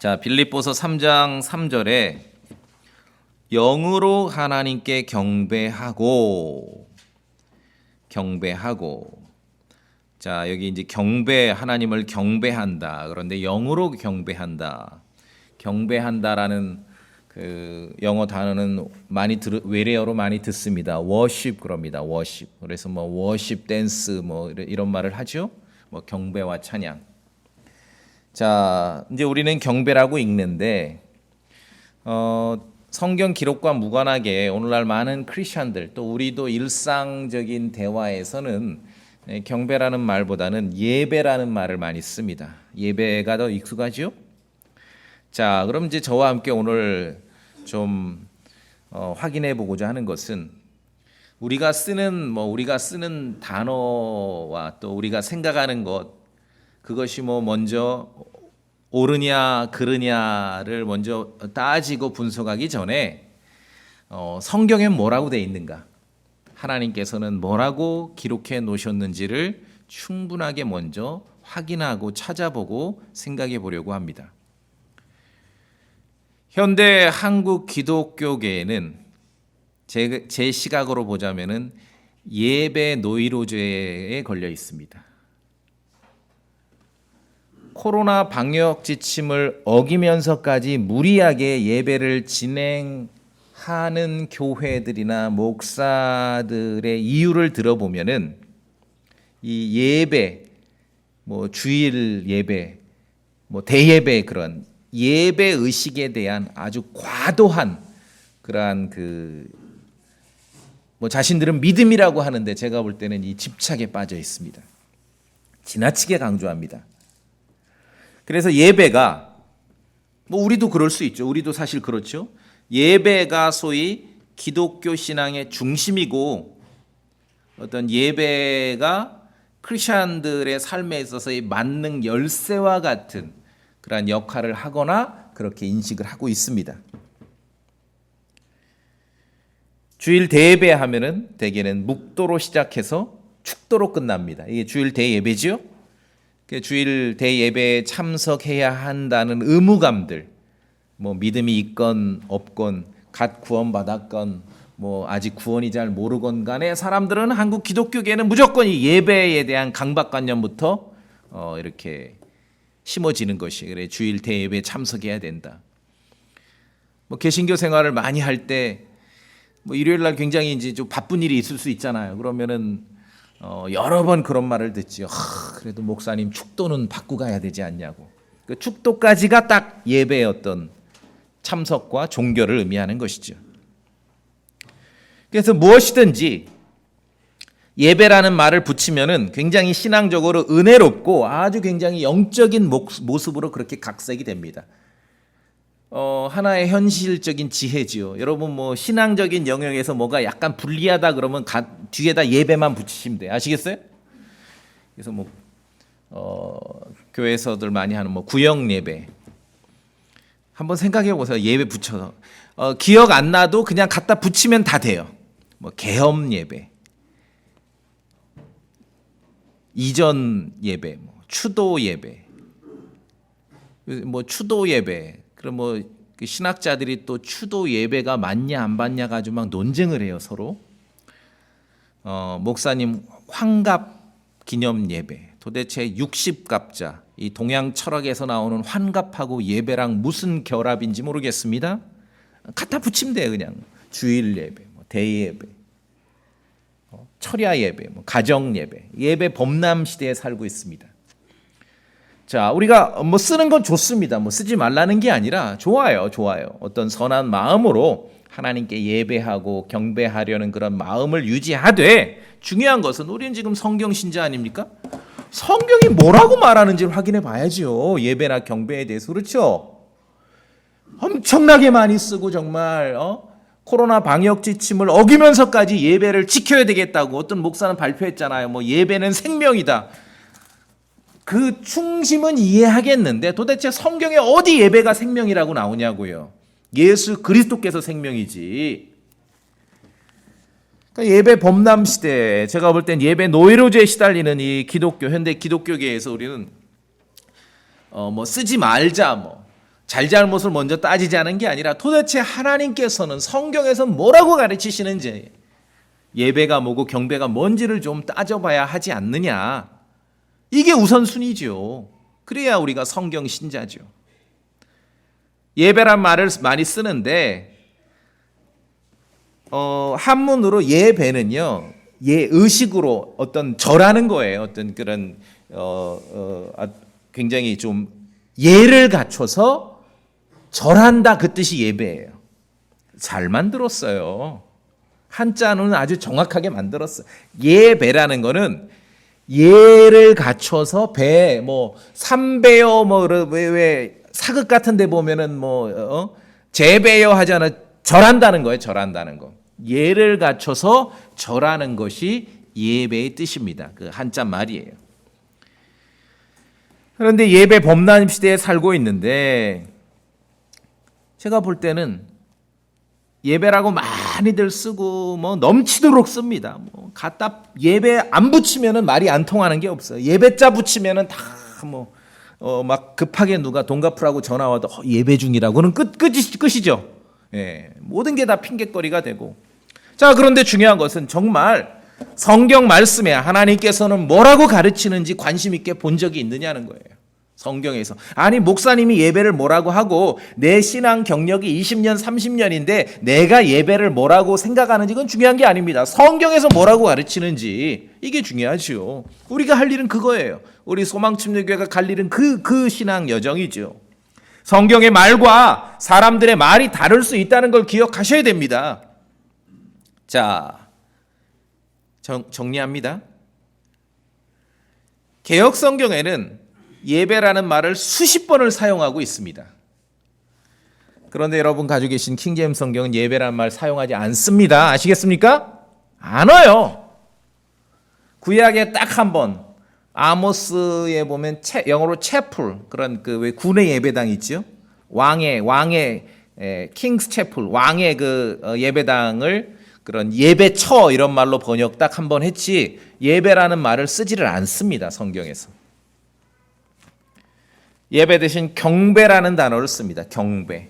자, 빌립보서 3장 3절에 영으로 하나님께 경배하고. 자, 여기 이제 하나님을 경배한다. 그런데 영으로 경배한다. 경배한다라는 그 영어 단어는 외래어로 많이 듣습니다. 워십 그럽니다. 워십. 그래서 뭐 워십 댄스 뭐 이런 말을 하죠. 뭐 경배와 찬양. 자, 이제 우리는 경배라고 읽는데 성경 기록과 무관하게 오늘날 많은 크리스천들 또 우리도 일상적인 대화에서는 경배라는 말보다는 예배라는 말을 많이 씁니다. 예배가 더 익숙하죠? 자, 그럼 이제 저와 함께 오늘 좀 확인해 보고자 하는 것은 우리가 쓰는 단어와 또 우리가 생각하는 것 그것이 먼저 옳으냐 그르냐를 먼저 따지고 분석하기 전에 성경에 뭐라고 돼 있는가, 하나님께서는 뭐라고 기록해 놓으셨는지를 충분하게 먼저 확인하고 찾아보고 생각해 보려고 합니다. 현대 한국 기독교계에는 제 시각으로 보자면은 예배 노이로제에 걸려 있습니다. 코로나 방역 지침을 어기면서까지 무리하게 예배를 진행하는 교회들이나 목사들의 이유를 들어보면은 이 예배, 주일 예배, 대예배 그런 예배 의식에 대한 아주 과도한 그러한 자신들은 믿음이라고 하는데 제가 볼 때는 이 집착에 빠져 있습니다. 지나치게 강조합니다. 그래서 예배가 우리도 그럴 수 있죠. 우리도 사실 그렇죠. 예배가 소위 기독교 신앙의 중심이고 어떤 예배가 크리스천들의 삶에 있어서의 만능 열쇠와 같은 그러한 역할을 하거나 그렇게 인식을 하고 있습니다. 주일 대예배 하면은 대개는 묵도로 시작해서 축도로 끝납니다. 이게 주일 대예배지요. 주일 대예배에 참석해야 한다는 의무감들, 믿음이 있건 없건 갓 구원받았건 아직 구원이 잘 모르건 간에 사람들은 한국 기독교계는 무조건 이 예배에 대한 강박관념부터 이렇게 심어지는 것이, 그래 주일 대예배에 참석해야 된다. 개신교 생활을 많이 할 때 일요일 날 굉장히 이제 좀 바쁜 일이 있을 수 있잖아요. 그러면은 여러 번 그런 말을 듣지요. 그래도 목사님 축도는 받고 가야 되지 않냐고. 그 축도까지가 딱 예배의 어떤 참석과 종교를 의미하는 것이죠. 그래서 무엇이든지 예배라는 말을 붙이면은 굉장히 신앙적으로 은혜롭고 아주 굉장히 영적인 모습으로 그렇게 각색이 됩니다. 하나의 현실적인 지혜지요. 여러분 신앙적인 영역에서 뭐가 약간 불리하다 그러면 뒤에다 예배만 붙이시면 돼요. 아시겠어요? 그래서 교회에서들 많이 하는 구역 예배. 한번 생각해 보세요. 예배 붙여서 기억 안 나도 그냥 갖다 붙이면 다 돼요. 개업 예배, 이전 예배, 추도 예배, 추도 예배. 그럼 신학자들이 또 추도 예배가 맞냐 안 맞냐 가지고 막 논쟁을 해요, 서로. 목사님 환갑 기념 예배. 도대체 60갑자, 이 동양 철학에서 나오는 환갑하고 예배랑 무슨 결합인지 모르겠습니다. 갖다 붙이면 돼요, 그냥. 주일 예배, 대예배, 철야 예배, 가정 예배. 예배 범람 시대에 살고 있습니다. 자, 우리가 쓰는 건 좋습니다. 쓰지 말라는 게 아니라 좋아요. 어떤 선한 마음으로 하나님께 예배하고 경배하려는 그런 마음을 유지하되, 중요한 것은 우리는 지금 성경 신자 아닙니까? 성경이 뭐라고 말하는지를 확인해 봐야죠. 예배나 경배에 대해서. 그렇죠? 엄청나게 많이 쓰고 정말 코로나 방역 지침을 어기면서까지 예배를 지켜야 되겠다고 어떤 목사는 발표했잖아요. 예배는 생명이다. 그 충심은 이해하겠는데 도대체 성경에 어디 예배가 생명이라고 나오냐고요. 예수 그리스도께서 생명이지. 그러니까 예배 범람 시대, 제가 볼 땐 예배 노이로제에 시달리는 이 현대 기독교계에서 우리는 쓰지 말자 잘잘못을 먼저 따지자는 게 아니라 도대체 하나님께서는 성경에서 뭐라고 가르치시는지, 예배가 뭐고 경배가 뭔지를 좀 따져봐야 하지 않느냐. 이게 우선순위죠. 그래야 우리가 성경 신자죠. 예배란 말을 많이 쓰는데 한문으로 예배는요, 의식으로 어떤 절하는 거예요. 어떤 그런 굉장히 좀 예를 갖춰서 절한다, 그 뜻이 예배예요. 잘 만들었어요. 한자는 아주 정확하게 만들었어요. 예배라는 거는 예를 갖춰서 배, 뭐 삼배요, 뭐 왜 사극 같은 데 보면은 재배요 하잖아. 절한다는 거예요. 절한다는 거. 예를 갖춰서 절하는 것이 예배의 뜻입니다. 그 한자 말이에요. 그런데 예배 범람 시대에 살고 있는데 제가 볼 때는 예배라고 많이들 쓰고 뭐 넘치도록 씁니다. 뭐 갖다 예배 안 붙이면은 말이 안 통하는 게 없어요. 예배자 붙이면은 다 막 급하게 누가 돈 갚으라고 전화 와도 예배 중이라고는 끝이죠. 예, 모든 게 다 핑계거리가 되고. 자, 그런데 중요한 것은 정말 성경 말씀에 하나님께서는 뭐라고 가르치는지 관심 있게 본 적이 있느냐는 거예요. 성경에서. 아니, 목사님이 예배를 뭐라고 하고 내 신앙 경력이 20년, 30년인데 내가 예배를 뭐라고 생각하는지 그건 중요한 게 아닙니다. 성경에서 뭐라고 가르치는지, 이게 중요하죠. 우리가 할 일은 그거예요. 우리 소망침례교회가 갈 일은 그 신앙 여정이죠. 성경의 말과 사람들의 말이 다를 수 있다는 걸 기억하셔야 됩니다. 자, 정리합니다. 개역 성경에는 예배라는 말을 수십 번을 사용하고 있습니다. 그런데 여러분 가지고 계신 킹제임스 성경은 예배라는 말 사용하지 않습니다. 아시겠습니까? 안 와요. 구약에 딱 한 번, 아모스에 보면 영어로 채플, 그런 그 왜 군의 예배당 있죠? 왕의 킹스 채플, 왕의 그 예배당을 그런 예배처 이런 말로 번역 딱 한 번 했지, 예배라는 말을 쓰지를 않습니다. 성경에서. 예배 대신 경배라는 단어를 씁니다. 경배.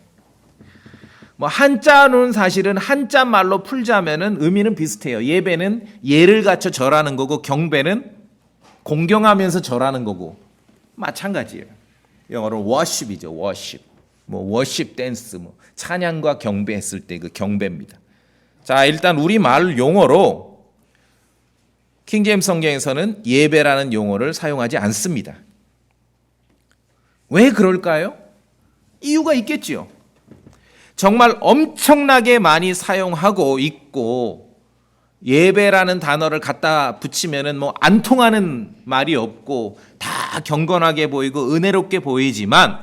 뭐 한자는 사실은 한자 말로 풀자면은 의미는 비슷해요. 예배는 예를 갖춰 절하는 거고 경배는 공경하면서 절하는 거고 마찬가지예요. 영어로 worship이죠. worship. 뭐 worship 댄스, 뭐 찬양과 경배했을 때 그 경배입니다. 자, 일단 우리말 용어로 킹제임스 성경에서는 예배라는 용어를 사용하지 않습니다. 왜 그럴까요? 이유가 있겠지요. 정말 엄청나게 많이 사용하고 있고 예배라는 단어를 갖다 붙이면은 뭐 안 통하는 말이 없고 다 경건하게 보이고 은혜롭게 보이지만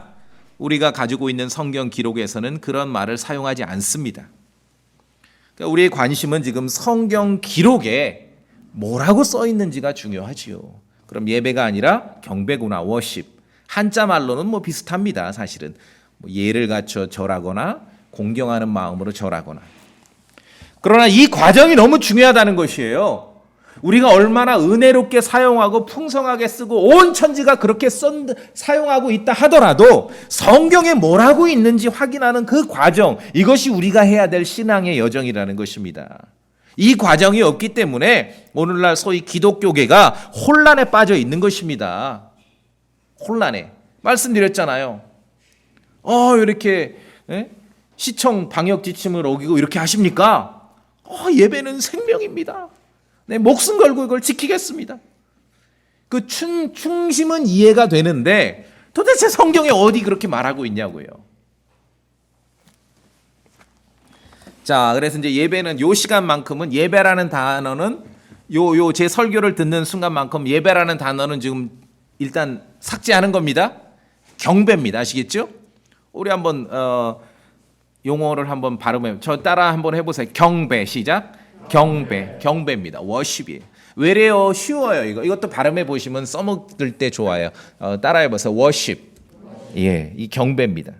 우리가 가지고 있는 성경 기록에서는 그런 말을 사용하지 않습니다. 그러니까 우리의 관심은 지금 성경 기록에 뭐라고 써 있는지가 중요하지요. 그럼 예배가 아니라 경배구나, 워십. 한자 말로는 뭐 비슷합니다. 사실은 뭐 예를 갖춰 절하거나 공경하는 마음으로 절하거나. 그러나 이 과정이 너무 중요하다는 것이에요. 우리가 얼마나 은혜롭게 사용하고 풍성하게 쓰고 온 천지가 그렇게 사용하고 있다 하더라도 성경에 뭐라고 있는지 확인하는 그 과정, 이것이 우리가 해야 될 신앙의 여정이라는 것입니다. 이 과정이 없기 때문에 오늘날 소위 기독교계가 혼란에 빠져 있는 것입니다. 혼란에. 말씀드렸잖아요. 이렇게 시청 방역 지침을 어기고 이렇게 하십니까? 예배는 생명입니다. 네, 목숨 걸고 이걸 지키겠습니다. 그 충심은 이해가 되는데 도대체 성경에 어디 그렇게 말하고 있냐고요. 자, 그래서 이제 예배는 요 시간만큼은 예배라는 단어는 제 설교를 듣는 순간만큼 예배라는 단어는 지금 일단 삭제하는 겁니다. 경배입니다. 아시겠죠? 우리 한번 용어를 한번 발음해. 저 따라 한번 해보세요. 경배 시작. 경배입니다. 워십이에요. 왜래요? 쉬워요. 이것도 발음해 보시면 써먹을 때 좋아요. 따라해 보세요. 워십. 예, 이 경배입니다.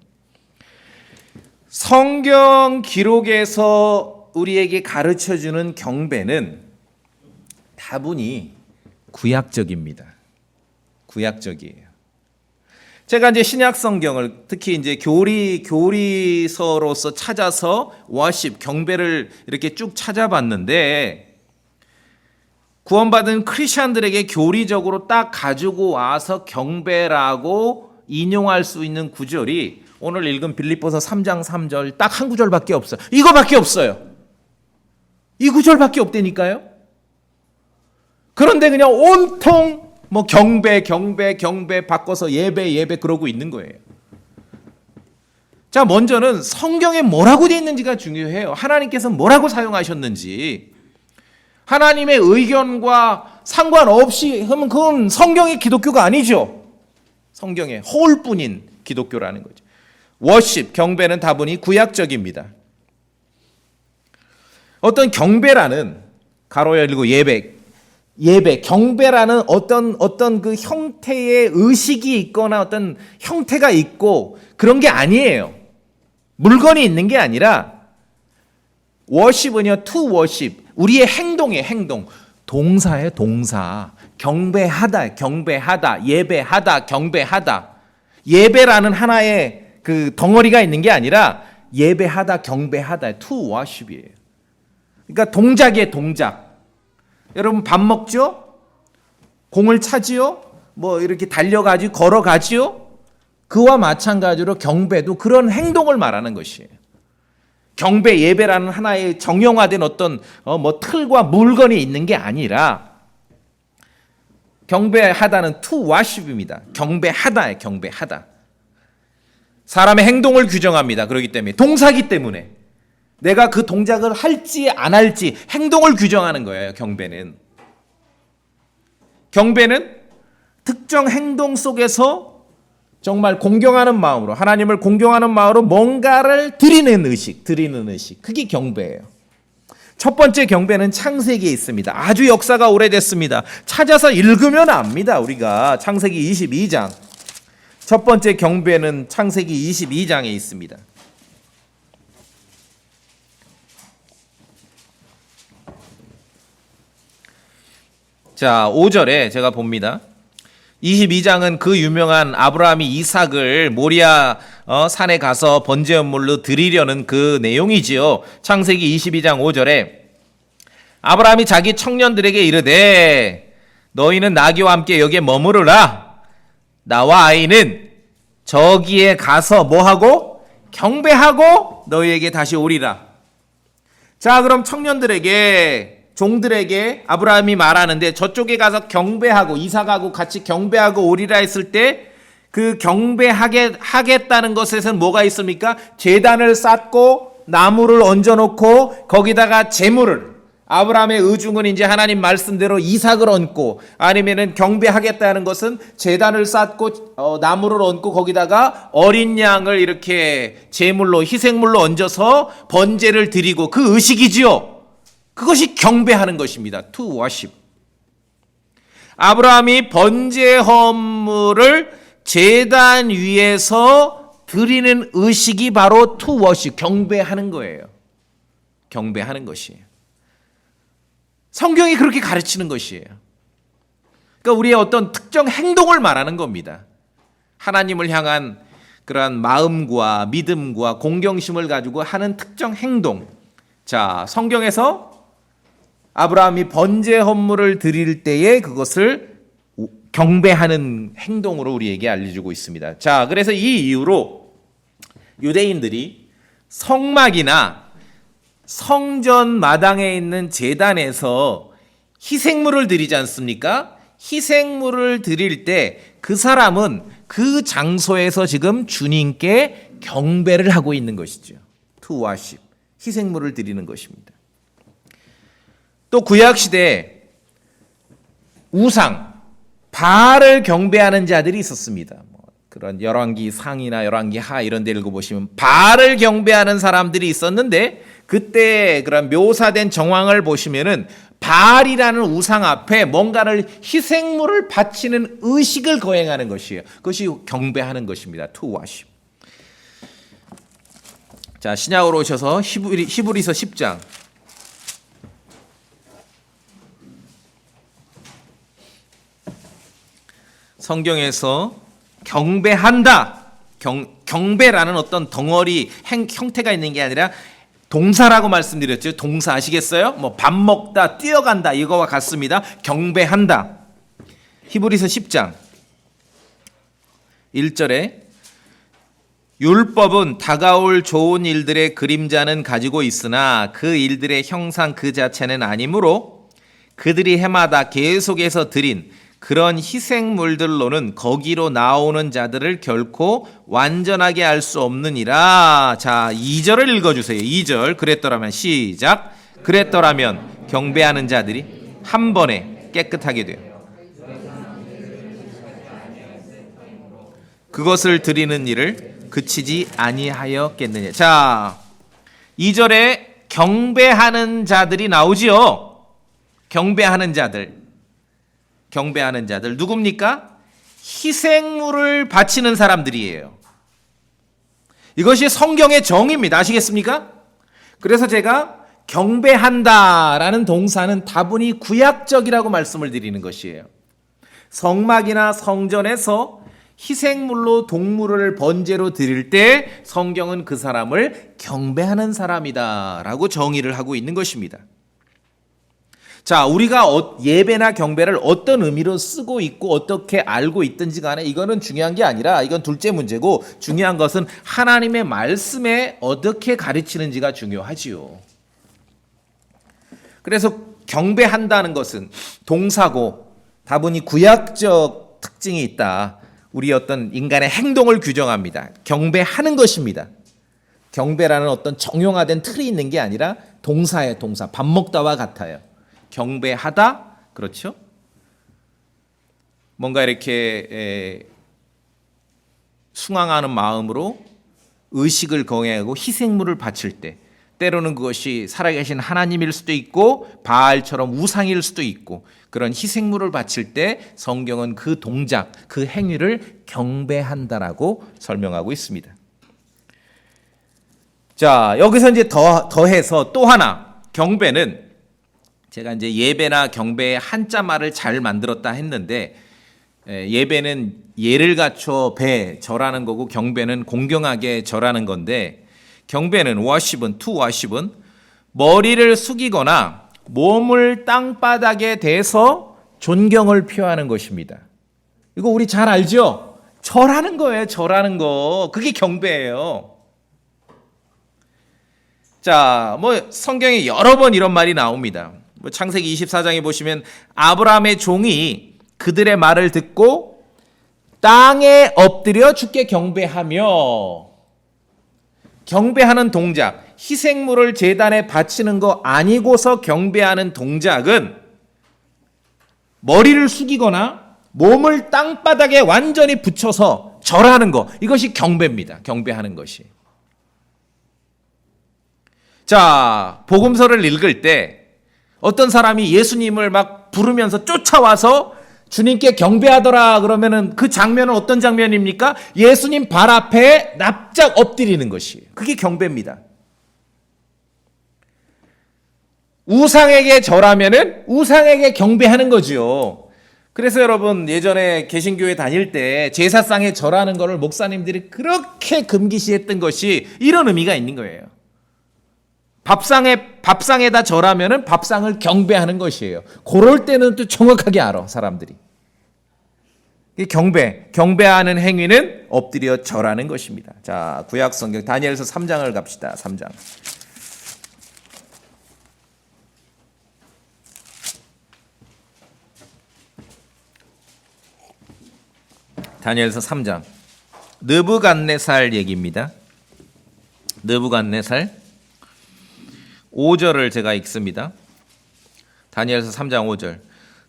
성경 기록에서 우리에게 가르쳐 주는 경배는 다분히 구약적입니다. 구약적이에요. 제가 이제 신약 성경을 특히 이제 교리서로서 찾아서 워십 경배를 이렇게 쭉 찾아봤는데 구원받은 크리스천들에게 교리적으로 딱 가지고 와서 경배라고 인용할 수 있는 구절이 오늘 읽은 빌립보서 3장 3절 딱 한 구절밖에 없어요. 이거밖에 없어요. 이 구절밖에 없다니까요. 그런데 그냥 온통 뭐 경배 바꿔서 예배 그러고 있는 거예요. 자, 먼저는 성경에 뭐라고 되어 있는지가 중요해요. 하나님께서 뭐라고 사용하셨는지. 하나님의 의견과 상관없이 하면 그건 성경의 기독교가 아니죠. 성경의 허울뿐인 기독교라는 거죠. 워십, 경배는 다분히 구약적입니다. 어떤 경배라는 가로 열고 예배, 경배라는 어떤 그 형태의 의식이 있거나 어떤 형태가 있고 그런 게 아니에요. 물건이 있는 게 아니라 워십은요, to worship, 우리의 행동이에요, 행동. 동사예요, 동사. 경배하다, 예배하다, 경배하다. 예배라는 하나의 그 덩어리가 있는 게 아니라 예배하다, 경배하다, to worship이에요. 그러니까 동작이에요, 동작. 여러분 밥 먹죠? 공을 차지요? 뭐 이렇게 달려가지고 걸어가지요? 그와 마찬가지로 경배도 그런 행동을 말하는 것이에요. 경배, 예배라는 하나의 정형화된 어떤 뭐 틀과 물건이 있는 게 아니라 경배하다는 to worship입니다. 경배하다예요, 경배하다. 사람의 행동을 규정합니다. 그렇기 때문에 동사기 때문에 내가 그 동작을 할지 안 할지 행동을 규정하는 거예요. 경배는 특정 행동 속에서 정말 공경하는 마음으로 하나님을 공경하는 마음으로 뭔가를 드리는 의식 그게 경배예요. 첫 번째 경배는 창세기에 있습니다. 아주 역사가 오래됐습니다. 찾아서 읽으면 압니다. 우리가 창세기 22장 첫 번째 경배는 창세기 22장에 있습니다. 자, 5절에 제가 봅니다. 22장은 그 유명한 아브라함이 이삭을 모리아 산에 가서 번제연물로 드리려는 그 내용이지요. 창세기 22장 5절에 아브라함이 자기 청년들에게 이르되 너희는 나귀와 함께 여기에 머무르라. 나와 아이는 저기에 가서 뭐하고? 경배하고 너희에게 다시 오리라. 자, 그럼 청년들에게 종들에게 아브라함이 말하는데 저쪽에 가서 경배하고 이삭하고 같이 경배하고 오리라 했을 때 그 경배하겠다는 것에서는 뭐가 있습니까? 제단을 쌓고 나무를 얹어놓고 거기다가 제물을 아브라함의 의중은 이제 하나님 말씀대로 이삭을 얹고 아니면은 경배하겠다는 것은 제단을 쌓고 나무를 얹고 거기다가 어린 양을 이렇게 제물로 희생물로 얹어서 번제를 드리고 그 의식이지요. 그것이 경배하는 것입니다. To worship. 아브라함이 번제 헌물을 제단 위에서 드리는 의식이 바로 to worship, 경배하는 거예요. 경배하는 것이에요. 성경이 그렇게 가르치는 것이에요. 그러니까 우리의 어떤 특정 행동을 말하는 겁니다. 하나님을 향한 그러한 마음과 믿음과 공경심을 가지고 하는 특정 행동. 자, 성경에서 아브라함이 번제 헌물을 드릴 때에 그것을 경배하는 행동으로 우리에게 알려주고 있습니다. 자, 그래서 이 이유로 유대인들이 성막이나 성전 마당에 있는 제단에서 희생물을 드리지 않습니까? 희생물을 드릴 때 그 사람은 그 장소에서 지금 주님께 경배를 하고 있는 것이죠. To worship. 희생물을 드리는 것입니다. 또 구약시대에 우상, 바알을 경배하는 자들이 있었습니다. 그런 열왕기 상이나 열왕기 하 이런 데 읽어보시면 바알을 경배하는 사람들이 있었는데 그때 그런 묘사된 정황을 보시면은 바알이라는 우상 앞에 뭔가를 희생물을 바치는 의식을 거행하는 것이에요. 그것이 경배하는 것입니다. To worship. 자, 신약으로 오셔서 히브리서 10장. 성경에서 경배한다. 경배라는 어떤 덩어리 형태가 있는 게 아니라 동사라고 말씀드렸죠. 동사 아시겠어요? 뭐 밥 먹다, 뛰어간다 이거와 같습니다. 경배한다. 히브리서 10장 1절에 율법은 다가올 좋은 일들의 그림자는 가지고 있으나 그 일들의 형상 그 자체는 아니므로 그들이 해마다 계속해서 드린 그런 희생물들로는 거기로 나오는 자들을 결코 완전하게 할 수 없느니라. 자, 2절을 읽어주세요. 2절. 그랬더라면 시작. 그랬더라면 경배하는 자들이 한 번에 깨끗하게 돼요. 그것을 드리는 일을 그치지 아니하였겠느냐. 자, 2절에 경배하는 자들이 나오지요. 경배하는 자들. 경배하는 자들 누굽니까? 희생물을 바치는 사람들이에요. 이것이 성경의 정의입니다. 아시겠습니까? 그래서 제가 경배한다라는 동사는 다분히 구약적이라고 말씀을 드리는 것이에요. 성막이나 성전에서 희생물로 동물을 번제로 드릴 때 성경은 그 사람을 경배하는 사람이다라고 정의를 하고 있는 것입니다. 자, 우리가 예배나 경배를 어떤 의미로 쓰고 있고 어떻게 알고 있든지 간에 이거는 중요한 게 아니라 이건 둘째 문제고, 중요한 것은 하나님의 말씀에 어떻게 가르치는지가 중요하지요. 그래서 경배한다는 것은 동사고 다분히 구약적 특징이 있다. 우리 어떤 인간의 행동을 규정합니다. 경배하는 것입니다. 경배라는 어떤 정형화된 틀이 있는 게 아니라 동사의 동사, 밥 먹다와 같아요. 경배하다, 그렇죠? 뭔가 이렇게 숭앙하는 마음으로 의식을 거행하고 희생물을 바칠 때, 때로는 그것이 살아계신 하나님일 수도 있고 바알처럼 우상일 수도 있고, 그런 희생물을 바칠 때 성경은 그 동작, 그 행위를 경배한다라고 설명하고 있습니다. 자, 여기서 이제 더해서 또 하나, 경배는 제가 이제 예배나 경배의 한자말을 잘 만들었다 했는데, 예배는 예를 갖춰 절하는 거고 경배는 공경하게 절하는 건데, 경배는 worship은 to worship은 머리를 숙이거나 몸을 땅바닥에 대서 존경을 표하는 것입니다. 이거 우리 잘 알죠? 절하는 거예요. 절하는 거. 그게 경배예요. 자, 뭐 성경에 여러 번 이런 말이 나옵니다. 창세기 24장에 보시면 아브라함의 종이 그들의 말을 듣고 땅에 엎드려 주께 경배하며, 경배하는 동작, 희생물을 제단에 바치는 거 아니고서 경배하는 동작은 머리를 숙이거나 몸을 땅바닥에 완전히 붙여서 절하는 거, 이것이 경배입니다. 경배하는 것이. 자, 복음서를 읽을 때 어떤 사람이 예수님을 막 부르면서 쫓아와서 주님께 경배하더라 그러면은 그 장면은 어떤 장면입니까? 예수님 발 앞에 납작 엎드리는 것이에요. 그게 경배입니다. 우상에게 절하면은 우상에게 경배하는 거지요. 그래서 여러분, 예전에 개신교회 다닐 때 제사상에 절하는 거를 목사님들이 그렇게 금기시했던 것이 이런 의미가 있는 거예요. 밥상에다 절하면은 밥상을 경배하는 것이에요. 그럴 때는 또 정확하게 알아, 사람들이. 경배하는 행위는 엎드려 절하는 것입니다. 자, 구약 성경 다니엘서 3장을 갑시다. 3장. 다니엘서 3장. 느부갓네살 얘기입니다. 느부갓네살 5절을 제가 읽습니다. 다니엘서 3장 5절.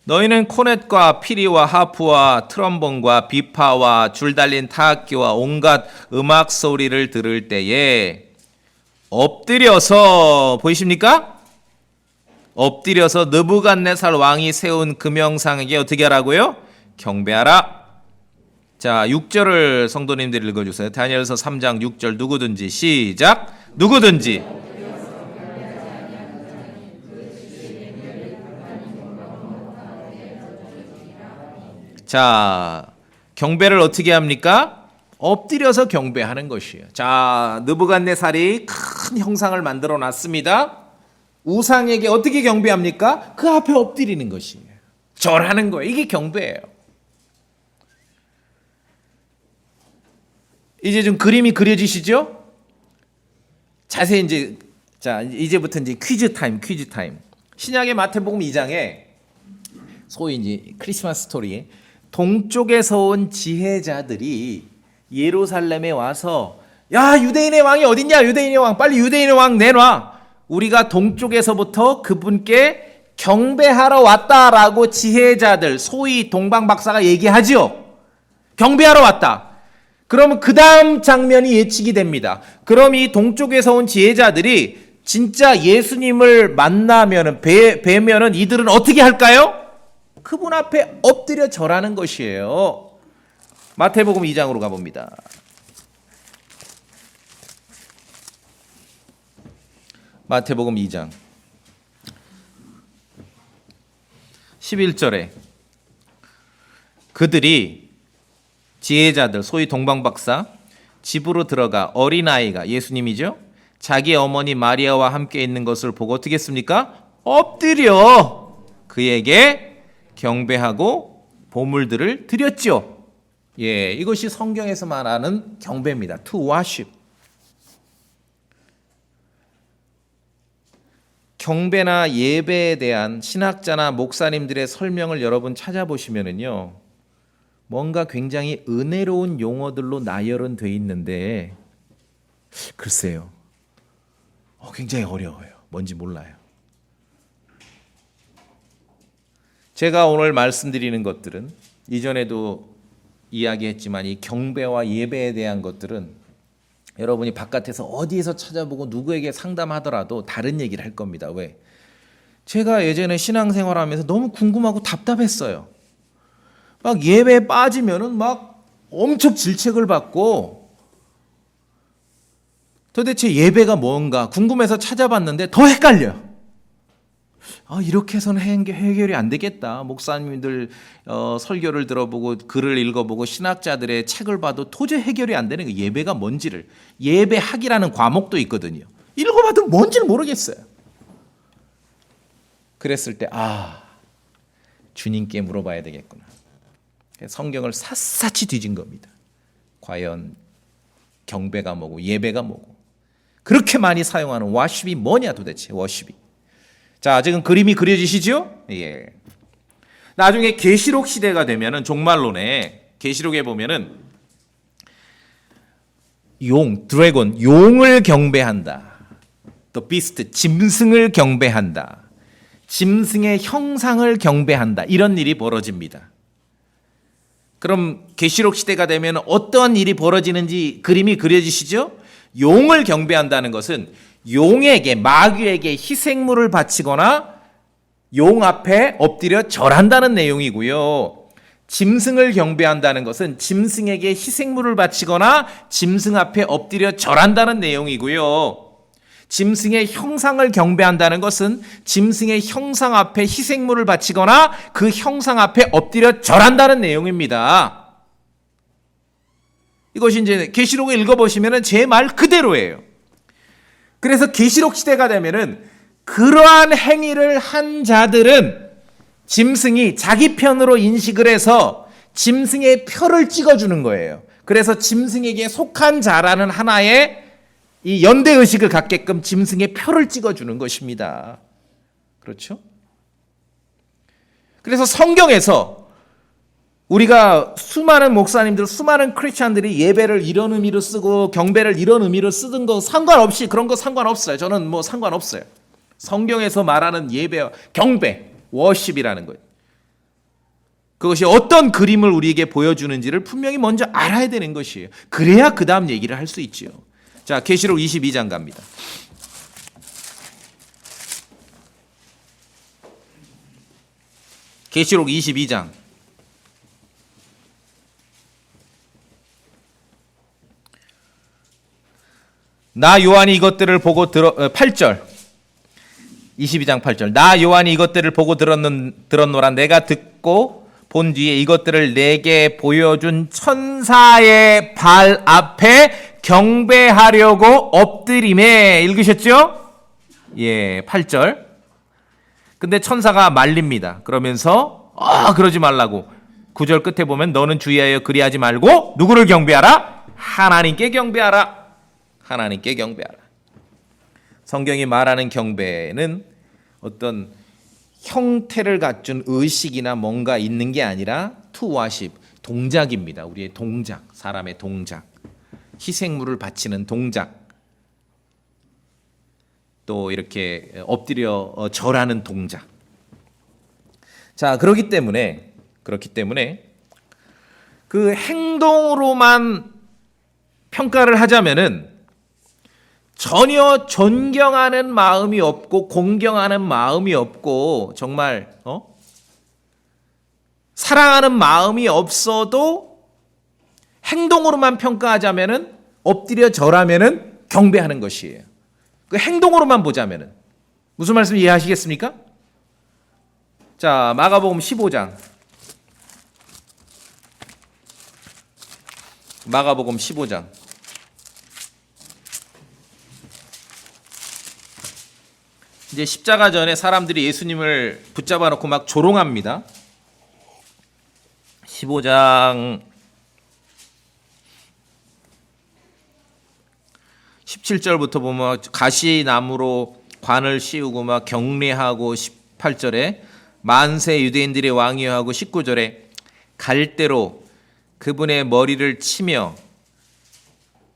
너희는 코넷과 피리와 하프와 트럼본과 비파와 줄 달린 타악기와 온갖 음악 소리를 들을 때에 엎드려서, 보이십니까? 엎드려서 느부갓네살 왕이 세운 금영상에게 어떻게 하라고요? 경배하라. 자, 6절을 성도님들이 읽어주세요. 다니엘서 3장 6절. 누구든지, 시작. 누구든지. 자, 경배를 어떻게 합니까? 엎드려서 경배하는 것이에요. 자, 느부갓네살이 큰 형상을 만들어 놨습니다. 우상에게 어떻게 경배합니까? 그 앞에 엎드리는 것이에요. 절하는 거예요. 이게 경배예요. 이제 좀 그림이 그려지시죠? 자세히 이제부터 퀴즈 타임. 신약의 마태복음 2장에 소위 이제 크리스마스 스토리, 동쪽에서 온 지혜자들이 예루살렘에 와서, 야, 유대인의 왕이 어딨냐? 유대인의 왕, 빨리 유대인의 왕 내놔. 우리가 동쪽에서부터 그분께 경배하러 왔다라고 지혜자들, 소위 동방박사가 얘기하지요. 경배하러 왔다. 그러면 그 다음 장면이 예측이 됩니다. 그럼 이 동쪽에서 온 지혜자들이 진짜 예수님을 만나면은, 뵈면은 이들은 어떻게 할까요? 그분 앞에 엎드려 절하는 것이에요. 마태복음 2장으로 가봅니다. 마태복음 2장 11절에 그들이 지혜자들, 소위 동방박사, 집으로 들어가 어린아이가, 예수님이죠, 자기 어머니 마리아와 함께 있는 것을 보고 어떻게 했습니까? 엎드려 그에게 경배하고 보물들을 드렸죠. 예, 이것이 성경에서 말하는 경배입니다. To worship. 경배나 예배에 대한 신학자나 목사님들의 설명을 여러분 찾아보시면은요, 뭔가 굉장히 은혜로운 용어들로 나열은 돼 있는데, 글쎄요, 굉장히 어려워요. 뭔지 몰라요. 제가 오늘 말씀드리는 것들은 이전에도 이야기했지만 이 경배와 예배에 대한 것들은 여러분이 바깥에서 어디에서 찾아보고 누구에게 상담하더라도 다른 얘기를 할 겁니다. 왜? 제가 예전에 신앙생활하면서 너무 궁금하고 답답했어요. 막 예배에 빠지면은 막 엄청 질책을 받고, 도대체 예배가 뭔가 궁금해서 찾아봤는데 더 헷갈려. 이렇게 해서는 해결이 안 되겠다. 목사님들 설교를 들어보고 글을 읽어보고 신학자들의 책을 봐도 도저히 해결이 안 되는 거, 예배가 뭔지를. 예배학이라는 과목도 있거든요. 읽어봐도 뭔지를 모르겠어요. 그랬을 때 주님께 물어봐야 되겠구나. 성경을 샅샅이 뒤진 겁니다. 과연 경배가 뭐고 예배가 뭐고, 그렇게 많이 사용하는 워십이 뭐냐 도대체. 워십이. 자, 지금 그림이 그려지시죠? 예. 나중에 계시록 시대가 되면은 종말론에 계시록에 보면은 드래곤, 용을 경배한다. 또 비스트, 짐승을 경배한다. 짐승의 형상을 경배한다. 이런 일이 벌어집니다. 그럼 계시록 시대가 되면 어떤 일이 벌어지는지 그림이 그려지시죠? 용을 경배한다는 것은 용에게, 마귀에게 희생물을 바치거나 용 앞에 엎드려 절한다는 내용이고요. 짐승을 경배한다는 것은 짐승에게 희생물을 바치거나 짐승 앞에 엎드려 절한다는 내용이고요. 짐승의 형상을 경배한다는 것은 짐승의 형상 앞에 희생물을 바치거나 그 형상 앞에 엎드려 절한다는 내용입니다. 이것이 이제 계시록을 읽어보시면 제 말 그대로예요. 그래서 계시록 시대가 되면은 그러한 행위를 한 자들은 짐승이 자기 편으로 인식을 해서 짐승의 표를 찍어주는 거예요. 그래서 짐승에게 속한 자라는 하나의 이 연대의식을 갖게끔 짐승의 표를 찍어주는 것입니다. 그렇죠? 그래서 성경에서 우리가 수많은 목사님들, 수많은 크리스찬들이 예배를 이런 의미로 쓰고 경배를 이런 의미로 쓰던 거 상관없이, 그런 거 상관없어요. 저는 뭐 상관없어요. 성경에서 말하는 예배, 경배, 워십이라는 거예요. 그것이 어떤 그림을 우리에게 보여주는지를 분명히 먼저 알아야 되는 것이에요. 그래야 그 다음 얘기를 할 수 있지요. 자, 계시록 22장 갑니다. 계시록 22장. 나 요한이 이것들을 보고 8절. 22장 8절. 나 요한이 이것들을 보고 들었노라. 내가 듣고 본 뒤에 이것들을 내게 보여준 천사의 발 앞에 경배하려고 엎드리매. 읽으셨죠? 예, 8절. 근데 천사가 말립니다. 그러면서 그러지 말라고. 9절 끝에 보면 너는 주의하여 그리하지 말고 누구를 경배하라? 하나님께 경배하라. 하나님께 경배하라. 성경이 말하는 경배는 어떤 형태를 갖춘 의식이나 뭔가 있는 게 아니라 투와십, 동작입니다. 우리의 동작, 사람의 동작, 희생물을 바치는 동작, 또 이렇게 엎드려 절하는 동작. 자, 그렇기 때문에 그 행동으로만 평가를 하자면은 전혀 존경하는 마음이 없고 공경하는 마음이 없고 정말 사랑하는 마음이 없어도 행동으로만 평가하자면은 엎드려 절하면은 경배하는 것이에요. 그 행동으로만 보자면은 무슨 말씀 이해하시겠습니까? 자, 마가복음 15장. 마가복음 15장. 이제 십자가 전에 사람들이 예수님을 붙잡아 놓고 막 조롱합니다. 15장 17절부터 보면 가시나무로 관을 씌우고 막 경례하고 18절에 만세 유대인들의 왕이여 하고 19절에 갈대로 그분의 머리를 치며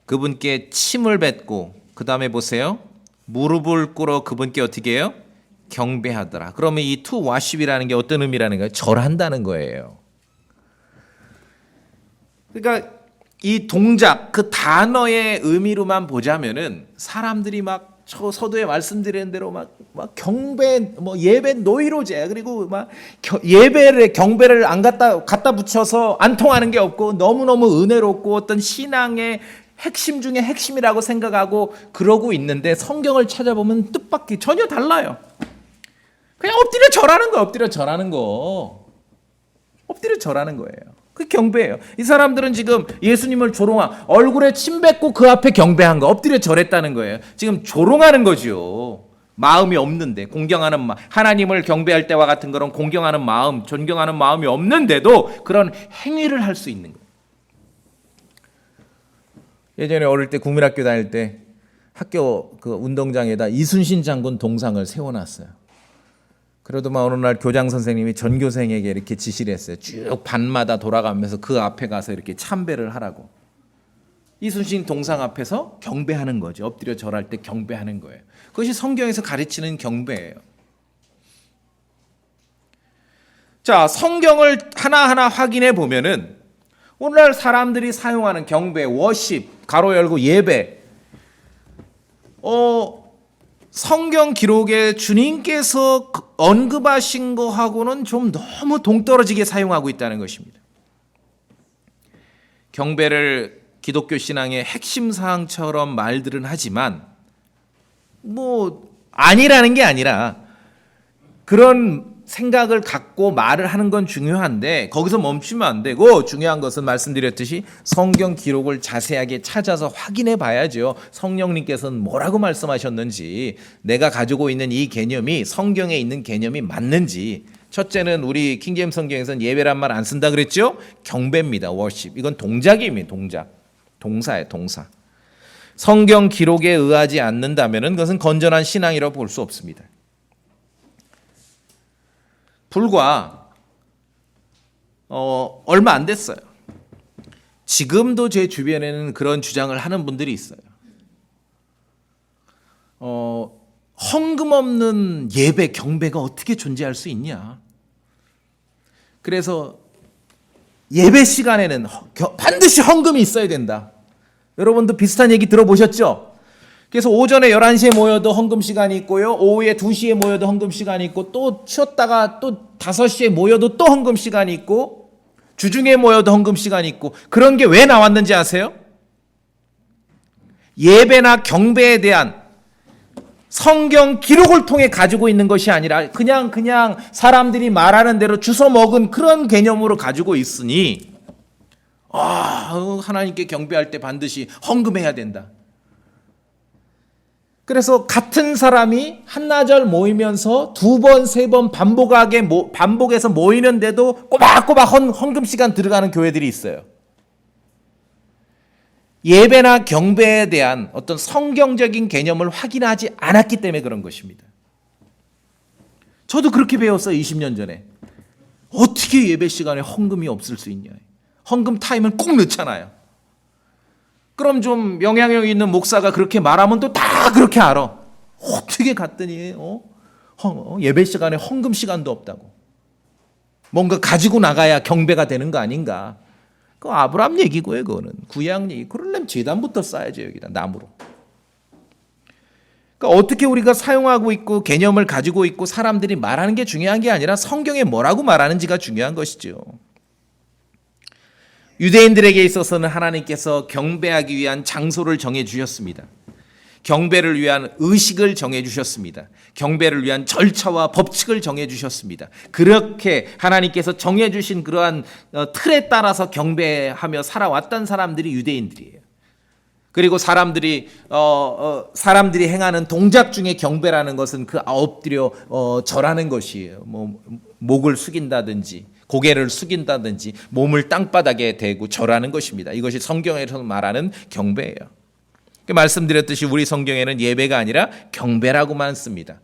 그분께 침을 뱉고 그 다음에 보세요. 무릎을 꿇어 그분께 어떻게 해요? 경배하더라. 그러면 이 투 와십이라는 게 어떤 의미라는 거예요? 절한다는 거예요. 그러니까 이 동작, 그 단어의 의미로만 보자면은 사람들이 막 서두에 말씀드린 대로 막 경배, 예배 노이로제, 그리고 막 경배를 안 갖다 붙여서 안 통하는 게 없고 너무너무 은혜롭고 어떤 신앙의 핵심 중에 핵심이라고 생각하고 그러고 있는데 성경을 찾아보면 뜻밖의 전혀 달라요. 그냥 엎드려 절하는 거, 엎드려 절하는 거예요. 그 경배예요. 이 사람들은 지금 예수님을 얼굴에 침 뱉고 그 앞에 경배한 거, 엎드려 절했다는 거예요. 지금 조롱하는 거죠. 마음이 없는데, 공경하는 마음, 하나님을 경배할 때와 같은 그런 공경하는 마음, 존경하는 마음이 없는데도 그런 행위를 할 수 있는 거예요. 예전에 어릴 때 국민학교 다닐 때 학교 그 운동장에다 이순신 장군 동상을 세워놨어요. 그래도 막 어느 날 교장 선생님이 전교생에게 이렇게 지시를 했어요. 쭉 반마다 돌아가면서 그 앞에 가서 이렇게 참배를 하라고. 이순신 동상 앞에서 경배하는 거죠. 엎드려 절할 때 경배하는 거예요. 그것이 성경에서 가르치는 경배예요. 자, 성경을 하나하나 확인해 보면은 오늘날 사람들이 사용하는 경배, 워십, 가로 열고 예배, 성경 기록에 주님께서 언급하신 거하고는 좀 너무 동떨어지게 사용하고 있다는 것입니다. 경배를 기독교 신앙의 핵심 사항처럼 말들은 하지만 아니라는 게 아니라 그런 생각을 갖고 말을 하는 건 중요한데 거기서 멈추면 안 되고 중요한 것은 말씀드렸듯이 성경 기록을 자세하게 찾아서 확인해 봐야죠. 성령님께서는 뭐라고 말씀하셨는지, 내가 가지고 있는 이 개념이 성경에 있는 개념이 맞는지. 첫째는 우리 킹제임스 성경에서는 예배란 말 안 쓴다 그랬죠? 경배입니다. 워십. 이건 동작입니다. 동사예요. 동사. 성경 기록에 의하지 않는다면 그것은 건전한 신앙이라고 볼 수 없습니다. 불과 얼마 안 됐어요. 지금도 제 주변에는 그런 주장을 하는 분들이 있어요. 헌금 없는 예배, 경배가 어떻게 존재할 수 있냐. 그래서 예배 시간에는 반드시 헌금이 있어야 된다. 여러분도 비슷한 얘기 들어보셨죠? 그래서 오전에 11시에 모여도 헌금 시간이 있고요. 오후에 2시에 모여도 헌금 시간이 있고, 또 쉬었다가 또 5시에 모여도 또 헌금 시간이 있고, 주중에 모여도 헌금 시간이 있고. 그런 게 왜 나왔는지 아세요? 예배나 경배에 대한 성경 기록을 통해 가지고 있는 것이 아니라 그냥 사람들이 말하는 대로 주워 먹은 그런 개념으로 가지고 있으니 하나님께 경배할 때 반드시 헌금해야 된다. 그래서 같은 사람이 한나절 모이면서 두 번, 세 번 반복해서 모이는데도 꼬박꼬박 헌금 시간 들어가는 교회들이 있어요. 예배나 경배에 대한 어떤 성경적인 개념을 확인하지 않았기 때문에 그런 것입니다. 저도 그렇게 배웠어요. 20년 전에. 어떻게 예배 시간에 헌금이 없을 수 있냐. 헌금 타임은 꼭 넣잖아요. 그럼 좀 영향력 있는 목사가 그렇게 말하면 또 다 그렇게 알아. 어떻게 갔더니 예배 시간에 헌금 시간도 없다고. 뭔가 가지고 나가야 경배가 되는 거 아닌가. 그 아브라함 얘기고요. 그거는 구약 얘기. 그러려면 제단부터 쌓아야죠. 여기다 나무로. 그러니까 어떻게 우리가 사용하고 있고 개념을 가지고 있고 사람들이 말하는 게 중요한 게 아니라 성경에 뭐라고 말하는지가 중요한 것이죠. 유대인들에게 있어서는 하나님께서 경배하기 위한 장소를 정해 주셨습니다. 경배를 위한 의식을 정해 주셨습니다. 경배를 위한 절차와 법칙을 정해 주셨습니다. 그렇게 하나님께서 정해 주신 그러한 틀에 따라서 경배하며 살아왔던 사람들이 유대인들이에요. 그리고 사람들이 행하는 동작 중에 경배라는 것은 그 엎드려 절하는 것이에요. 목을 숙인다든지 고개를 숙인다든지 몸을 땅바닥에 대고 절하는 것입니다. 이것이 성경에서 말하는 경배예요. 말씀드렸듯이 우리 성경에는 예배가 아니라 경배라고만 씁니다.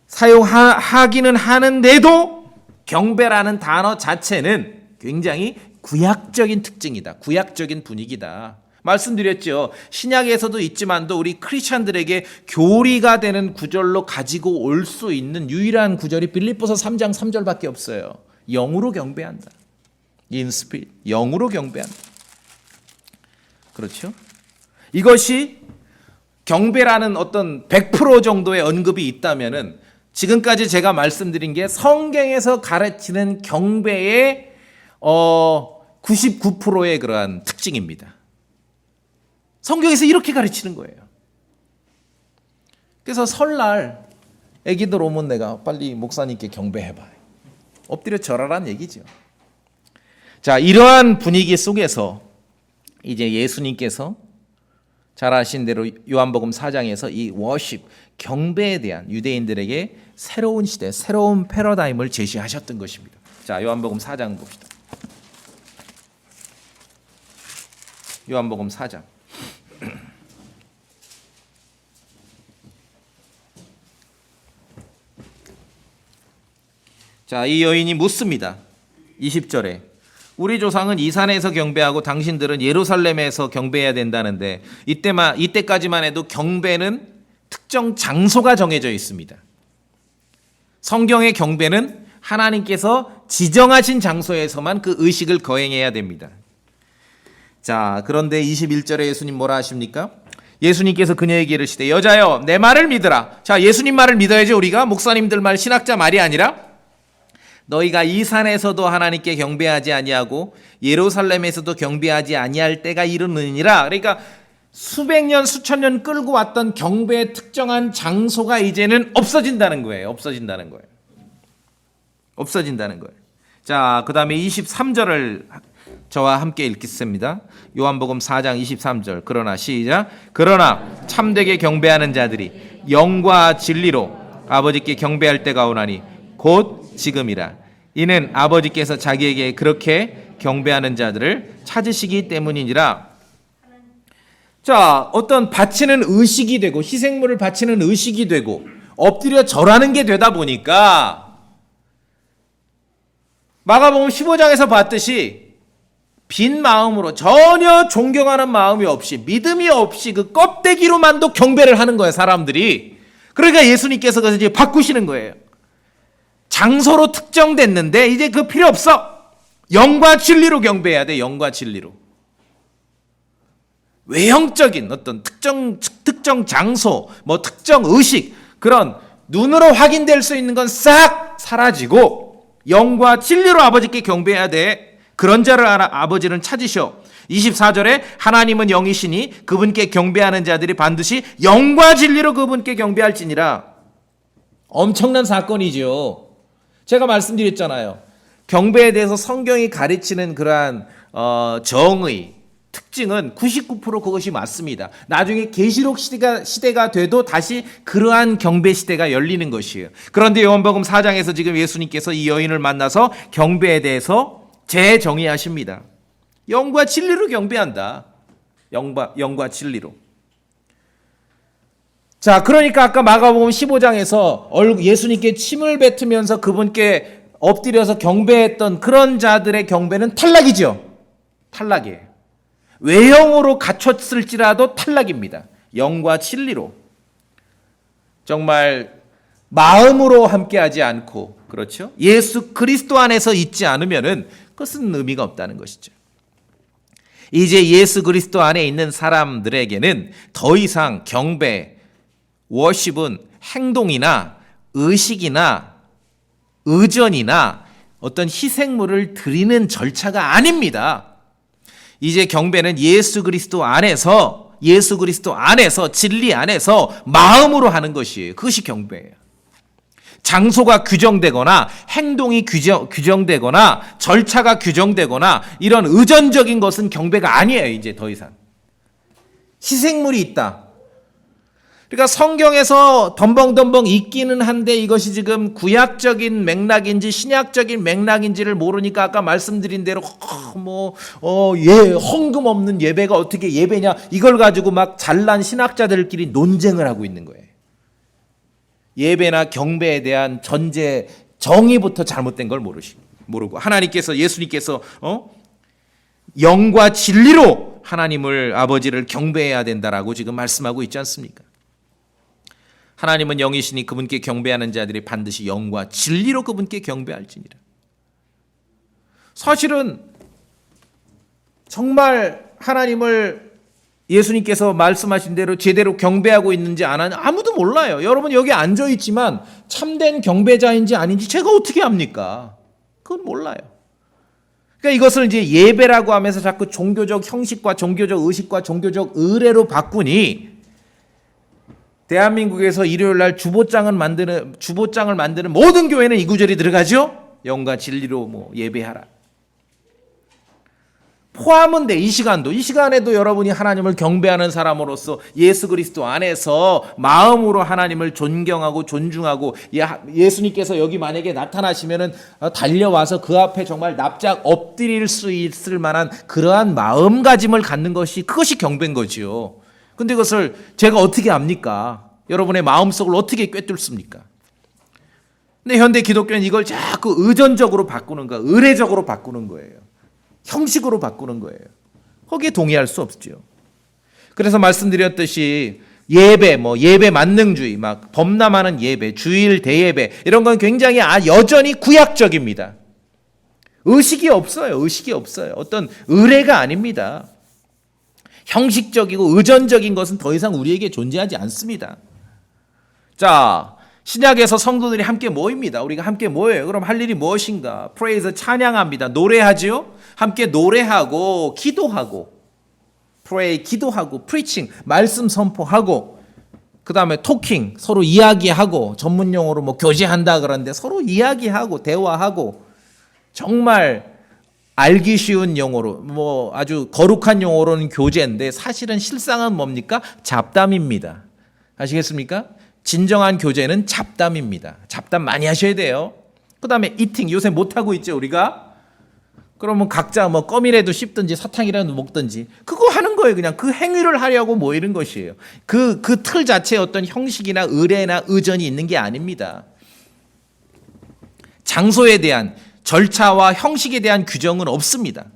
사용하기는 하는데도 경배라는 단어 자체는 굉장히 구약적인 특징이다. 구약적인 분위기다. 말씀드렸죠. 신약에서도 있지만도 우리 크리스찬들에게 교리가 되는 구절로 가지고 올 수 있는 유일한 구절이 빌립보서 3장 3절밖에 없어요. 영으로 경배한다. In spirit. 영으로 경배한다. 그렇죠? 이것이 경배라는 어떤 100% 정도의 언급이 있다면은 지금까지 제가 말씀드린 게 성경에서 가르치는 경배의 99%의 그러한 특징입니다. 성경에서 이렇게 가르치는 거예요. 그래서 설날 애기들 오면 내가 빨리 목사님께 경배해봐. 엎드려 절하라는 얘기죠. 자, 이러한 분위기 속에서 이제 예수님께서 잘 아신 대로 요한복음 4장에서 이 워십, 경배에 대한 유대인들에게 새로운 시대, 새로운 패러다임을 제시하셨던 것입니다. 자, 요한복음 4장 봅시다. 요한복음 4장. 자, 이 여인이 묻습니다. 20절에 우리 조상은 이 산에서 경배하고 당신들은 예루살렘에서 경배해야 된다는데 이때까지만 해도 경배는 특정 장소가 정해져 있습니다. 성경의 경배는 하나님께서 지정하신 장소에서만 그 의식을 거행해야 됩니다. 자, 그런데 21절에 예수님 뭐라 하십니까? 예수님께서 그녀에게 이르시되 여자여 내 말을 믿으라. 자, 예수님 말을 믿어야지. 우리가 목사님들 말, 신학자 말이 아니라 너희가 이 산에서도 하나님께 경배하지 아니하고 예루살렘에서도 경배하지 아니할 때가 이르느니라. 그러니까 수백 년, 수천 년 끌고 왔던 경배의 특정한 장소가 이제는 없어진다는 거예요. 없어진다는 거예요. 자, 그 다음에 23절을 저와 함께 읽겠습니다. 요한복음 4장 23절. 그러나 시작. 그러나 참되게 경배하는 자들이 영과 진리로 아버지께 경배할 때가 오나니 곧 지금이라. 이는 아버지께서 자기에게 그렇게 경배하는 자들을 찾으시기 때문이니라. 자, 어떤 바치는 의식이 되고 희생물을 바치는 의식이 되고 엎드려 절하는 게 되다 보니까 마가복음 15장에서 봤듯이 빈 마음으로 전혀 존경하는 마음이 없이 믿음이 없이 그 껍데기로만도 경배를 하는 거예요, 사람들이. 그러니까 예수님께서 그래서 이제 바꾸시는 거예요. 장소로 특정됐는데 이제 그 필요 없어. 영과 진리로 경배해야 돼. 영과 진리로. 외형적인 어떤 특정 장소, 특정 의식, 그런 눈으로 확인될 수 있는 건 싹 사라지고 영과 진리로 아버지께 경배해야 돼. 그런 자를 아버지는 찾으셔. 24절에 하나님은 영이시니 그분께 경배하는 자들이 반드시 영과 진리로 그분께 경배할지니라. 엄청난 사건이죠. 제가 말씀드렸잖아요. 경배에 대해서 성경이 가르치는 그러한 정의, 특징은 99% 그것이 맞습니다. 나중에 계시록 시대가 돼도 다시 그러한 경배 시대가 열리는 것이에요. 그런데 요한복음 4장에서 지금 예수님께서 이 여인을 만나서 경배에 대해서 재정의하십니다. 영과 진리로 경배한다. 영과 진리로. 자, 그러니까 아까 마가복음 15장에서 예수님께 침을 뱉으면서 그분께 엎드려서 경배했던 그런 자들의 경배는 탈락이죠. 탈락이에요. 외형으로 갖췄을지라도 탈락입니다. 영과 진리로. 정말 마음으로 함께하지 않고, 그렇죠? 예수 그리스도 안에서 있지 않으면은 그것은 의미가 없다는 것이죠. 이제 예수 그리스도 안에 있는 사람들에게는 더 이상 경배, 워십은 행동이나 의식이나 의전이나 어떤 희생물을 드리는 절차가 아닙니다. 이제 경배는 예수 그리스도 안에서 진리 안에서 마음으로 하는 것이에요. 그것이 경배예요. 장소가 규정되거나 행동이 규정되거나 절차가 규정되거나 이런 의전적인 것은 경배가 아니에요. 이제 더 이상. 희생물이 있다. 그러니까 성경에서 덤벙덤벙 있기는 한데 이것이 지금 구약적인 맥락인지 신약적인 맥락인지를 모르니까 아까 말씀드린 대로 헌금 없는 예배가 어떻게 예배냐 이걸 가지고 막 잘난 신학자들끼리 논쟁을 하고 있는 거예요. 예배나 경배에 대한 전제 정의부터 잘못된 걸 모르고 예수님께서 영과 진리로 하나님을 아버지를 경배해야 된다라고 지금 말씀하고 있지 않습니까? 하나님은 영이시니 그분께 경배하는 자들이 반드시 영과 진리로 그분께 경배할지니라. 사실은 정말 하나님을 예수님께서 말씀하신 대로 제대로 경배하고 있는지 안 하는지 아무도 몰라요. 여러분 여기 앉아있지만 참된 경배자인지 아닌지 제가 어떻게 압니까? 그건 몰라요. 그러니까 이것을 이제 예배라고 하면서 자꾸 종교적 형식과 종교적 의식과 종교적 의례로 바꾸니 대한민국에서 일요일 날 주보장을 만드는 모든 교회는 이 구절이 들어가죠. 영과 진리로 예배하라. 포함은 돼. 이 시간에도 여러분이 하나님을 경배하는 사람으로서 예수 그리스도 안에서 마음으로 하나님을 존경하고 존중하고 예수님께서 여기 만약에 나타나시면은 달려와서 그 앞에 정말 납작 엎드릴 수 있을 만한 그러한 마음가짐을 갖는 그것이 경배인 거지요. 근데 이것을 제가 어떻게 압니까? 여러분의 마음속을 어떻게 꿰뚫습니까? 근데 현대 기독교는 이걸 자꾸 의전적으로 바꾸는 거예요. 의례적으로 바꾸는 거예요. 형식으로 바꾸는 거예요. 거기에 동의할 수 없죠. 그래서 말씀드렸듯이 예배 만능주의, 막 범람하는 예배, 주일 대예배 이런 건 굉장히 여전히 구약적입니다. 의식이 없어요. 어떤 의례가 아닙니다. 형식적이고 의전적인 것은 더 이상 우리에게 존재하지 않습니다. 자, 신약에서 성도들이 함께 모입니다. 우리가 함께 모여요. 그럼 할 일이 무엇인가? 프레이즈 찬양합니다. 노래하지요? 함께 노래하고 기도하고 프레이 기도하고 프리칭 말씀 선포하고 그다음에 토킹 서로 이야기하고 전문 용어로 교제한다 그러는데 서로 이야기하고 대화하고 정말 알기 쉬운 용어로 아주 거룩한 용어로는 교제인데 사실은 실상은 뭡니까? 잡담입니다. 아시겠습니까? 진정한 교제는 잡담입니다. 잡담 많이 하셔야 돼요. 그 다음에 이팅 요새 못하고 있죠 우리가. 그러면 각자 껌이라도 씹든지 사탕이라도 먹든지 그거 하는 거예요. 그냥 그 행위를 하려고 모이는 것이에요. 그 틀 자체에 어떤 형식이나 의례나 의전이 있는 게 아닙니다. 장소에 대한 절차와 형식에 대한 규정은 없습니다.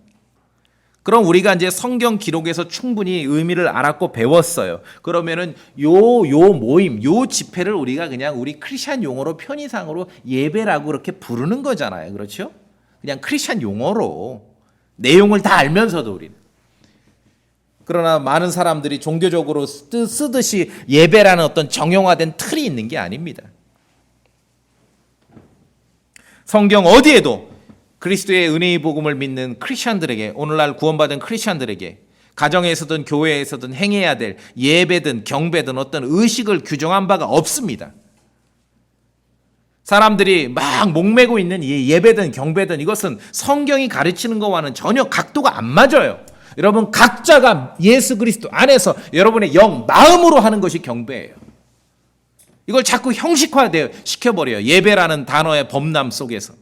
그럼 우리가 이제 성경 기록에서 충분히 의미를 알았고 배웠어요. 그러면은 요 모임, 요 집회를 우리가 그냥 우리 크리스찬 용어로 편의상으로 예배라고 그렇게 부르는 거잖아요. 그렇죠? 그냥 크리스찬 용어로 내용을 다 알면서도 우리는. 그러나 많은 사람들이 종교적으로 쓰듯이 예배라는 어떤 정형화된 틀이 있는 게 아닙니다. 성경 어디에도 그리스도의 은혜의 복음을 믿는 크리스천들에게, 오늘날 구원받은 크리스천들에게 가정에서든 교회에서든 행해야 될 예배든 경배든 어떤 의식을 규정한 바가 없습니다. 사람들이 막 목매고 있는 이 예배든 경배든 이것은 성경이 가르치는 것과는 전혀 각도가 안 맞아요. 여러분 각자가 예수 그리스도 안에서 여러분의 영, 마음으로 하는 것이 경배예요. 이걸 자꾸 형식화 시켜버려요. 예배라는 단어의 범람 속에서.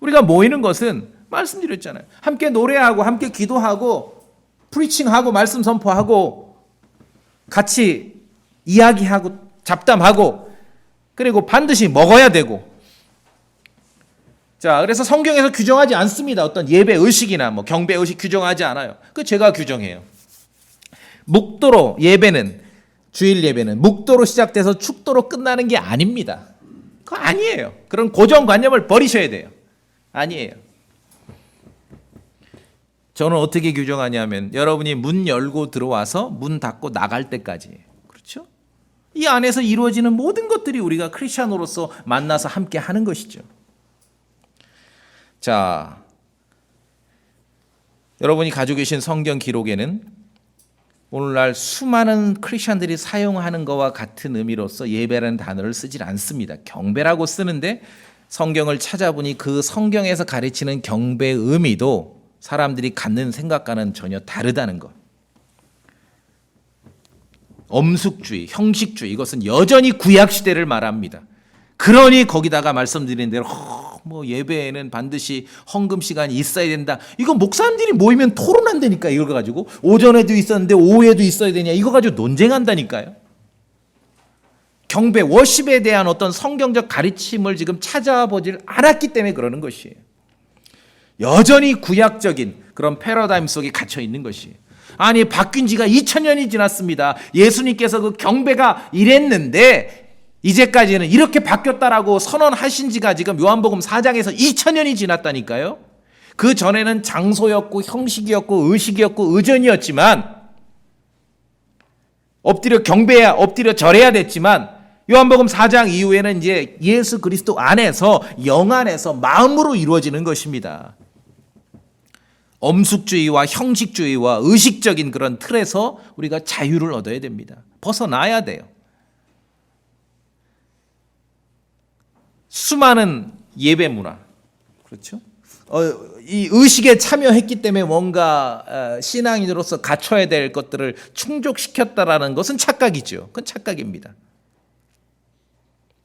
우리가 모이는 것은 말씀드렸잖아요. 함께 노래하고 함께 기도하고 프리칭하고 말씀 선포하고 같이 이야기하고 잡담하고 그리고 반드시 먹어야 되고. 자, 그래서 성경에서 규정하지 않습니다. 어떤 예배 의식이나 뭐 경배 의식 규정하지 않아요. 그 제가 규정해요. 묵도로 예배는, 주일 예배는 묵도로 시작돼서 축도로 끝나는 게 아닙니다. 그거 아니에요. 그런 고정관념을 버리셔야 돼요. 아니에요. 저는 어떻게 규정하냐면 여러분이 문 열고 들어와서 문 닫고 나갈 때까지예요. 그렇죠? 이 안에서 이루어지는 모든 것들이 우리가 크리스천으로서 만나서 함께 하는 것이죠. 자, 여러분이 가지고 계신 성경 기록에는 오늘날 수많은 크리스천들이 사용하는 것과 같은 의미로서 예배라는 단어를 쓰질 않습니다. 경배라고 쓰는데 성경을 찾아보니 그 성경에서 가르치는 경배의 의미도 사람들이 갖는 생각과는 전혀 다르다는 것. 엄숙주의, 형식주의, 이것은 여전히 구약시대를 말합니다. 그러니 거기다가 말씀드린 대로 뭐 예배에는 반드시 헌금 시간이 있어야 된다. 이거 목사님들이 모이면 토론한다니까. 이걸 가지고 오전에도 있었는데 오후에도 있어야 되냐. 이거 가지고 논쟁한다니까요. 경배, 워십에 대한 어떤 성경적 가르침을 지금 찾아보질 않았기 때문에 그러는 것이에요. 여전히 구약적인 그런 패러다임 속에 갇혀 있는 것이에요. 아니 바뀐 지가 2000년이 지났습니다. 예수님께서 그 경배가 이랬는데 이제까지는 이렇게 바뀌었다라고 선언하신 지가 지금 요한복음 4장에서 2000년이 지났다니까요. 그 전에는 장소였고 형식이었고 의식이었고 의전이었지만 엎드려 경배해야 엎드려 절해야 됐지만 요한복음 4장 이후에는 이제 예수 그리스도 안에서 영 안에서 마음으로 이루어지는 것입니다. 엄숙주의와 형식주의와 의식적인 그런 틀에서 우리가 자유를 얻어야 됩니다. 벗어나야 돼요. 수많은 예배 문화, 그렇죠? 이 의식에 참여했기 때문에 뭔가 신앙인으로서 갖춰야 될 것들을 충족시켰다라는 것은 착각이죠. 그건 착각입니다.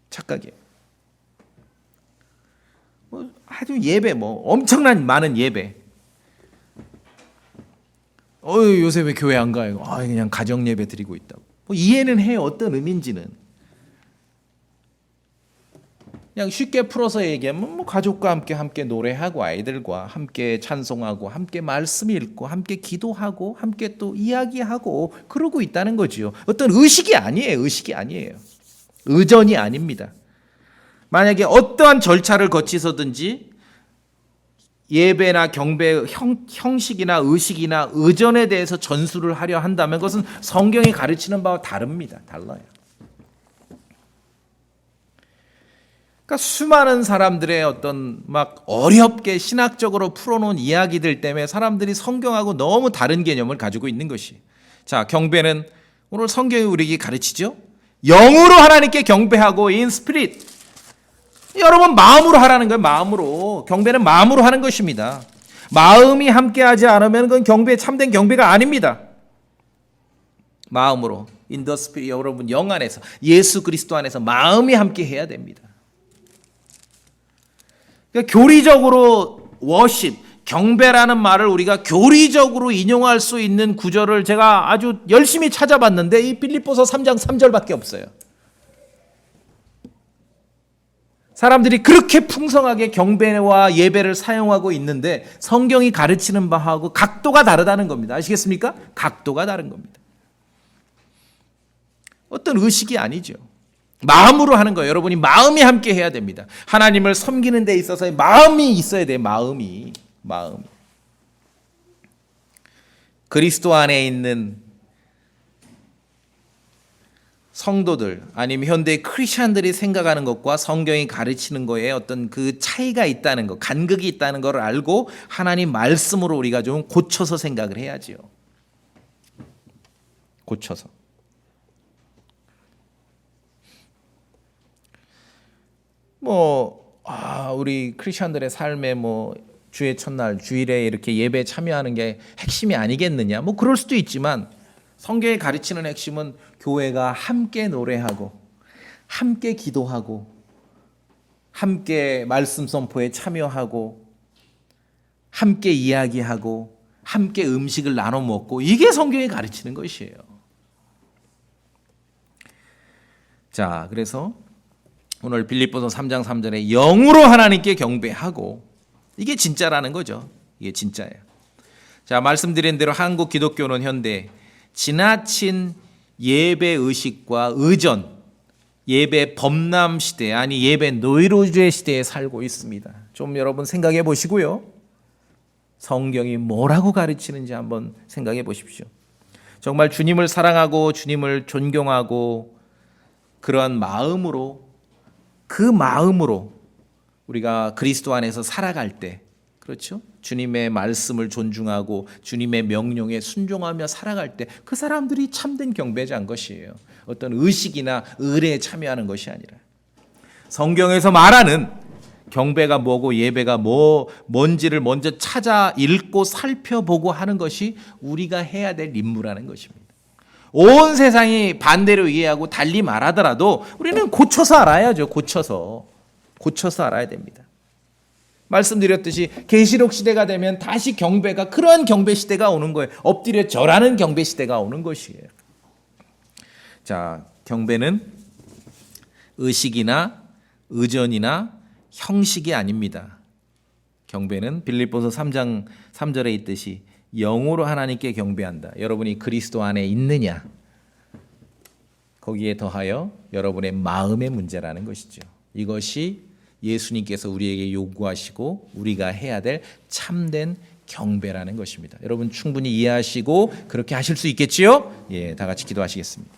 착각이에요. 아주 예배, 엄청난 많은 예배. 요새 왜 교회 안 가요? 그냥 가정 예배 드리고 있다고. 이해는 해요. 어떤 의미인지는. 그냥 쉽게 풀어서 얘기하면 가족과 함께 노래하고 아이들과 함께 찬송하고 함께 말씀 읽고 함께 기도하고 함께 또 이야기하고 그러고 있다는 거지요. 어떤 의식이 아니에요. 의식이 아니에요. 의전이 아닙니다. 만약에 어떠한 절차를 거치서든지 예배나 경배 형식이나 의식이나 의전에 대해서 전수를 하려 한다면 그것은 성경이 가르치는 바와 다릅니다. 달라요. 그러니까 수많은 사람들의 어떤 막 어렵게 신학적으로 풀어놓은 이야기들 때문에 사람들이 성경하고 너무 다른 개념을 가지고 있는 것이. 자, 경배는 오늘 성경이 우리에게 가르치죠. 영으로 하나님께 경배하고 in spirit. 여러분 마음으로 하라는 거예요. 마음으로. 경배는 마음으로 하는 것입니다. 마음이 함께하지 않으면 그건 경배, 참된 경배가 아닙니다. 마음으로. in the spirit. 여러분 영 안에서 예수 그리스도 안에서 마음이 함께해야 됩니다. 그러니까 교리적으로 워십, 경배라는 말을 우리가 교리적으로 인용할 수 있는 구절을 제가 아주 열심히 찾아봤는데 이 빌립보서 3장 3절밖에 없어요. 사람들이 그렇게 풍성하게 경배와 예배를 사용하고 있는데 성경이 가르치는 바하고 각도가 다르다는 겁니다. 아시겠습니까? 각도가 다른 겁니다. 어떤 의식이 아니죠. 마음으로 하는 거예요. 여러분이 마음이 함께 해야 됩니다. 하나님을 섬기는 데 있어서의 마음이 있어야 돼요. 마음이. 그리스도 안에 있는 성도들 아니면 현대 크리스천들이 생각하는 것과 성경이 가르치는 거에 어떤 그 차이가 있다는 것, 간극이 있다는 것을 알고 하나님 말씀으로 우리가 좀 고쳐서 생각을 해야지요. 고쳐서. 우리 크리스천들의 삶에 주의 첫날, 주일에 이렇게 예배에 참여하는 게 핵심이 아니겠느냐? 그럴 수도 있지만 성경이 가르치는 핵심은 교회가 함께 노래하고, 함께 기도하고, 함께 말씀 선포에 참여하고, 함께 이야기하고, 함께 음식을 나눠 먹고, 이게 성경이 가르치는 것이에요. 자, 그래서 오늘 빌립보서 3장 3절에 영으로 하나님께 경배하고, 이게 진짜라는 거죠. 이게 진짜예요. 자, 말씀드린 대로 한국 기독교는 현대 지나친 예배 의식과 의전, 예배 범람 시대, 아니 예배 노이로제 시대에 살고 있습니다. 좀 여러분 생각해 보시고요. 성경이 뭐라고 가르치는지 한번 생각해 보십시오. 정말 주님을 사랑하고 주님을 존경하고 그러한 마음으로, 그 마음으로 우리가 그리스도 안에서 살아갈 때, 그렇죠? 주님의 말씀을 존중하고 주님의 명령에 순종하며 살아갈 때 그 사람들이 참된 경배자인 것이에요. 어떤 의식이나 의례에 참여하는 것이 아니라. 성경에서 말하는 경배가 뭐고 예배가 뭔지를 먼저 찾아 읽고 살펴보고 하는 것이 우리가 해야 될 임무라는 것입니다. 온 세상이 반대로 이해하고 달리 말하더라도 우리는 고쳐서 알아야죠. 고쳐서 알아야 됩니다. 말씀드렸듯이 계시록 시대가 되면 다시 경배가, 그러한 경배 시대가 오는 거예요. 엎드려 절하는 경배 시대가 오는 것이에요. 자, 경배는 의식이나 의전이나 형식이 아닙니다. 경배는 빌립보서 3장 3절에 있듯이 영으로 하나님께 경배한다. 여러분이 그리스도 안에 있느냐? 거기에 더하여 여러분의 마음의 문제라는 것이죠. 이것이 예수님께서 우리에게 요구하시고 우리가 해야 될 참된 경배라는 것입니다. 여러분 충분히 이해하시고 그렇게 하실 수 있겠지요? 다 같이 기도하시겠습니다.